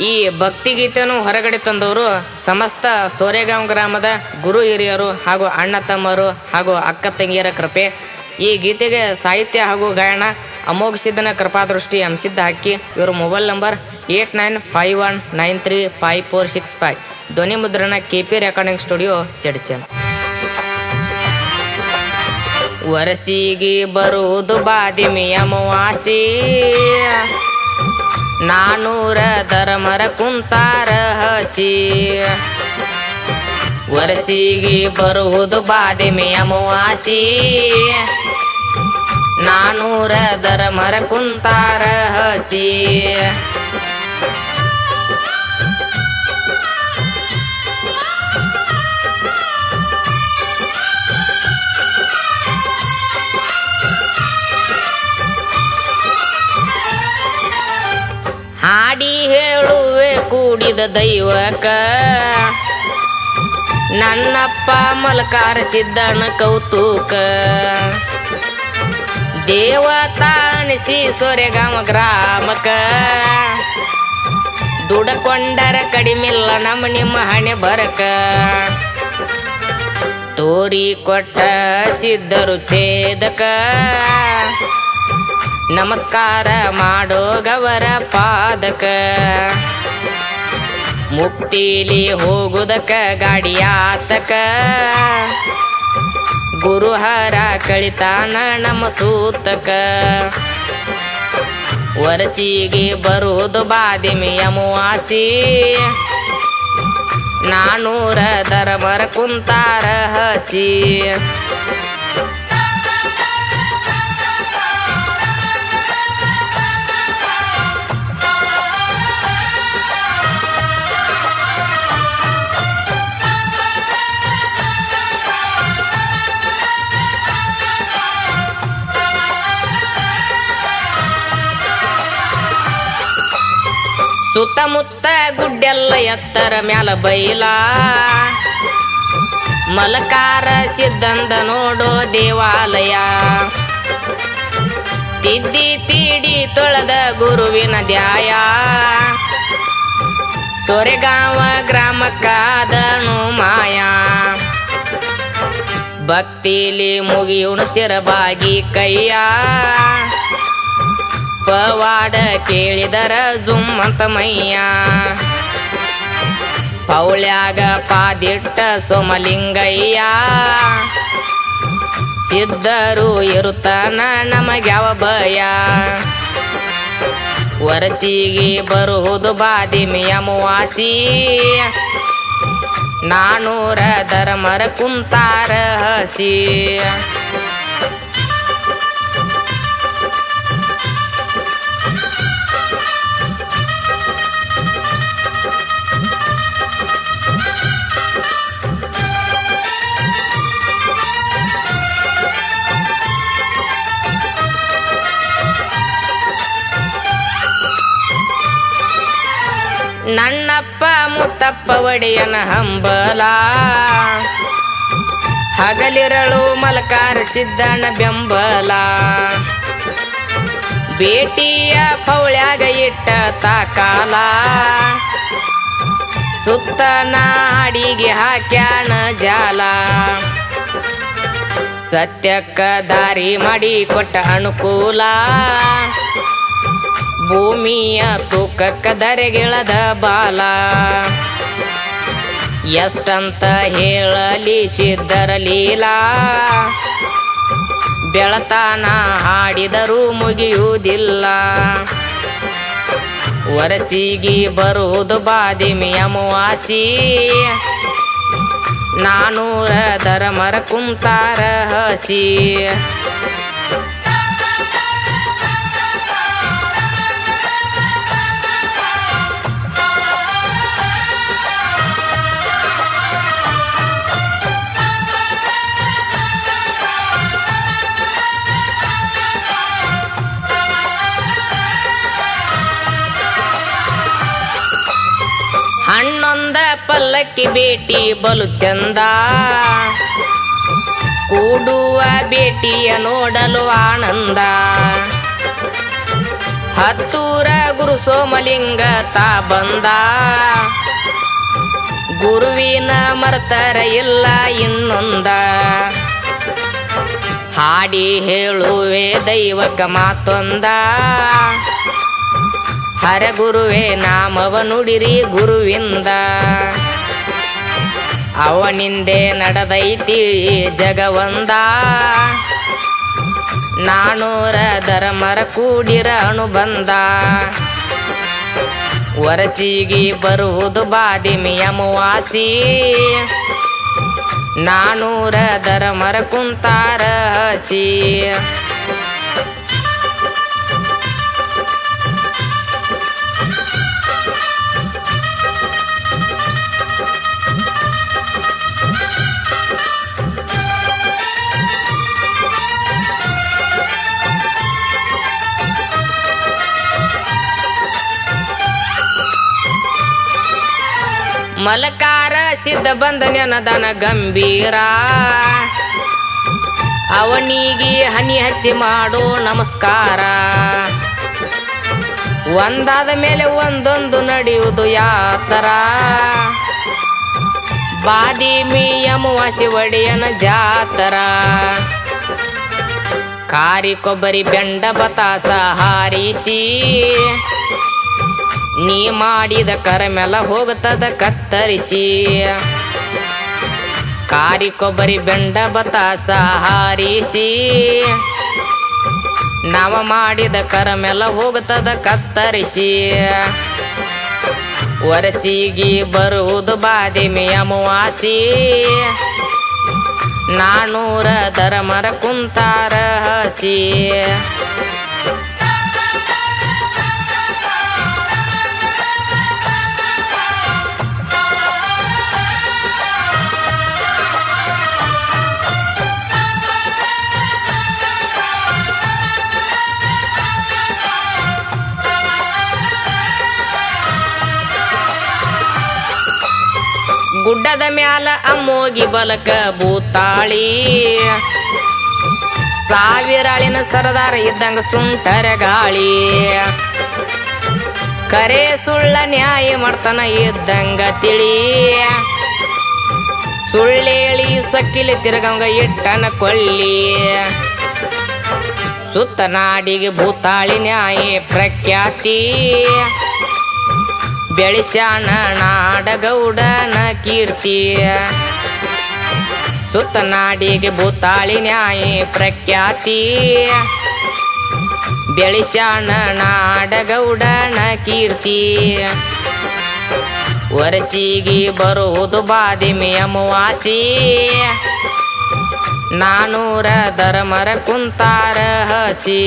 ಈ ಭಕ್ತಿಗೀತೆಯನ್ನು ಹೊರಗಡೆ ತಂದವರು ಸಮಸ್ತ ಸೋರೆಗಾಂವ್ ಗ್ರಾಮದ ಗುರು ಹಿರಿಯರು ಹಾಗೂ ಅಣ್ಣ ತಮ್ಮರು ಹಾಗೂ ಅಕ್ಕ ತಂಗಿಯರ ಕೃಪೆ. ಈ ಗೀತೆಗೆ ಸಾಹಿತ್ಯ ಹಾಗೂ ಗಾಯನ ಅಮೋಘ ಸಿದ್ಧನ ಕೃಪಾದೃಷ್ಟಿ ಅಂಶಿದ್ದ ಹಾಕಿ. ಇವರು ಮೊಬೈಲ್ ನಂಬರ್ 8951935465. ಧ್ವನಿ ಮುದ್ರಣ KP ರೆಕಾರ್ಡಿಂಗ್ ಸ್ಟುಡಿಯೋ ಚಡ್ಚನ್. ವರಸಿಗೆ ಬರುವುದು ಬಾದಿಮಿ ಅಮಾವಾಸಿ, 400 ದರಮರ ಕುಂತಾರ ಹಸಿ. ವರಸಿಗೆ ಬರುವುದು ಬಾದಿಮಿ ಅಮಾವಾಸಿ, 400 ದರಮರ ಕುಂತಾರ ಹಸಿ. ಹಾಡಿ ಹೇಳುವೆ ಕೂಡಿದ ದೈವಕ, ನನ್ನಪ್ಪ ಮಲ್ಕಾರ ಸಿದ್ದನ ಕೌತುಕ. ದೇವತಾಣಿಸಿ ಸೊರೆಗಾಮ ಗ್ರಾಮಕ, ದುಡಕೊಂಡರ ಕಡಿಮಿಲ್ಲ ನಮ್ಮ ನಿಮ್ಮ ಹಣೆ ಬರಕ. ತೋರಿ ಕೊಟ್ಟ ಸಿದ್ಧರು ಛೇದಕ, ನಮಸ್ಕಾರ ಮಾಡೋ ಗವರ ಪಾದಕ. ಮುಕ್ತಿಲಿ ಹೋಗುದಕ ಗಾಡಿಯಾತಕ, ಗುರುಹರ ಕಳಿತಾನ ನಮ್ಮ ಸೂತಕ. ವರಸಿಗೆ ಬರುವುದು ಬಾದಿಮಿ ಅಮಾವಾಸಿ, 400 ದರಮರ ಕುಂತಾರ ಹಸಿ. ಸುತ್ತಮುತ್ತ ಗುಡ್ಡೆಲ್ಲ ಎತ್ತರ ಮ್ಯಾಲ ಬೈಲ, ಮಲಕಾರ ಸಿದ್ಧಂದ ನೋಡೋ ದೇವಾಲಯ. ತಿದ್ದಿ ತೀಡಿ ತೊಳೆದ ಗುರುವಿನ ಧ್ಯಾಯ, ಸೊರೆಗಾಂವ ಗ್ರಾಮಕ್ಕಾದನು ಮಾಯ. ಭಕ್ತಿಲಿ ಮುಗಿಯುನು ಸಿರಬಾಗಿ ಕೈಯ, ಪವಾಡ ಕೇಳಿದರ ಜುಮ್ಮಂತ ಮೈಯ. ಪೌಳ್ಯಾಗ ಪಾದಿಟ್ಟ ಸೋಮಲಿಂಗಯ್ಯ, ಸಿದ್ಧರು ಇರುತ್ತಾನ ನಮಗ್ಯಾವ ಭಯ. ವರಸಿಗೆ ಬರುವುದು ಬಾದಿಮಿ ಅಮಾವಾಸಿ, 400 ದರಮರ ಕುಂತಾರ ಹಸಿ. ನನ್ನಪ್ಪ ಮುತ್ತಪ್ಪ ಒಡೆಯನ ಹಂಬಲ, ಹಗಲಿರಳು ಮಲಕಾರ ಸಿದ್ದನ ಬೆಂಬಲ. ಬೇಟಿಯ ಪೌಳ್ಯಾಗ ಇಟ್ಟ ತಾಕಾಲ, ಸುತ್ತ ನಾಡಿಗೆ ಹಾಕ್ಯಾನ ಜಾಲ. ಸತ್ಯಕ್ಕ ದಾರಿ ಮಾಡಿ ಕೊಟ್ಟ ಅನುಕೂಲ, ಭೂಮಿಯ ತೂಕಕ್ಕ ಧರೆಗಿಳದ ಬಾಲ. ಎಷ್ಟಂತ ಹೇಳಲಿ ಸಿದ್ಧರ ಲೀಲಾ, ಬೆಳತಾನ ಹಾಡಿದರೂ ಮುಗಿಯುವುದಿಲ್ಲ. ವರಸಿಗೆ ಬರುವುದು ಬಾದಿಮಿ ಅಮಾವಾಸಿ, 400 ದರಮರ ಕುಂತಾರ ಹಸಿ. ಹಣ್ಣೊಂದ ಪಲ್ಲಕ್ಕಿ ಬೇಟಿ ಬಲು ಚಂದ, ಕೂಡುವ ಬೇಟಿಯ ನೋಡಲು ಆನಂದ. ಹತ್ತೂರ ಗುರು ಸೋಮಲಿಂಗ ತಾ ಬಂದ ಗುರುವಿನ ಮರ್ತರ ಇಲ್ಲ ಇನ್ನೊಂದ ಹಾಡಿ ಹೇಳುವೆ ದೈವಕ ಮಾತೊಂದ ಹರಗುರುವೆ ನಾಮವ ನುಡಿರಿ ಗುರುವಿಂದ ಅವನಿಂದೆ ನಡೆದೈತಿ ಜಗವಂದ ನಾನೂರ ಧರ್ಮರ ಕೂಡಿರ ಅನುಬಂಧ ವರಸಿಗೆ ಬರುವುದು ಬಾದಿಮಿ ಅಮಾವಾಸಿ ನಾನೂರ ಧರ್ಮರ ಕುಂತಾರ ಹಸಿ ಮಲಕಾರ ಸಿದ್ಧ ಬಂದ ನೆನದನ ಗಂಭೀರ ಅವನಿಗೆ ಹನಿ ಹಚ್ಚಿ ಮಾಡೋ ನಮಸ್ಕಾರ ಒಂದಾದ ಮೇಲೆ ಒಂದೊಂದು ನಡೆಯುವುದು ಯಾತರ ಬಾದಿಮಿ ಅಮಾವಾಸ್ಯೆ ಒಡೆಯನ ಜಾತರ ಕಾರಿ ಕೊಬ್ಬರಿ ಬೆಂಡ ಬತಾಸ ಹಾರಿಸಿ ನೀ ಮಾಡಿದ ಕರಮೆಲ್ಲ ಹೋಗುತ್ತದ ಕತ್ತರಿಸಿ ಕಾರಿ ಕೊಬ್ಬರಿ ಬೆಂಡ ಬತಾಸ ಹಾರಿಸಿ ನಾವ ಮಾಡಿದ ಕರಮೆಲ್ಲ ಹೋಗುತ್ತದ ಕತ್ತರಿಸಿ ವರಸಿಗೆ ಬರುವುದು ಬಾದಿಮಿ ಅಮಾವಾಸಿ ನಾನೂರ ಧರ್ಮರ ಕುಂತಾರ ಹಸಿ ಗುಡ್ಡದ ಮ್ಯಾಲ ಅಮ್ಮೋಗಿ ಬಲಕ ಭೂತಾಳಿ ಸಾವಿರಾಳಿನ ಸರದಾರ ಇದ್ದಂಗ ಸುಂಟರ ಗಾಳಿ ಕರೆ ಸುಳ್ಳ ನ್ಯಾಯ ಮಾಡ್ತಾನ ಇದ್ದಂಗ ತಿಳಿ ಸುಳ್ಳೇಳಿ ಸಕ್ಕಿಲಿ ತಿರುಗಂಗ ಇಟ್ಟನ ಕೊಳ್ಳಿ ಸುತ್ತ ನಾಡಿಗೆ ಭೂತಾಳಿ ನ್ಯಾಯ ಪ್ರಖ್ಯಾತಿ ಬೆಳಿಸ್ಯಾಣ ನಾಡಗೌಡನ ಕೀರ್ತಿ ಸುತ್ತ ನಾಡಿಗೆ ಭೂತಾಳಿ ನ್ಯಾಯ ಪ್ರಖ್ಯಾತಿ ಬೆಳಿಸ್ಯಾಣ ನಾಡಗೌಡನ ಕೀರ್ತಿ ವರಸಿಗೆ ಬರುವುದು ಬಾದಿಮಿ ಅಮಾವಾಸಿ ನಾನೂರ ಧರ್ಮರ ಕುಂತಾರ ಹಸಿ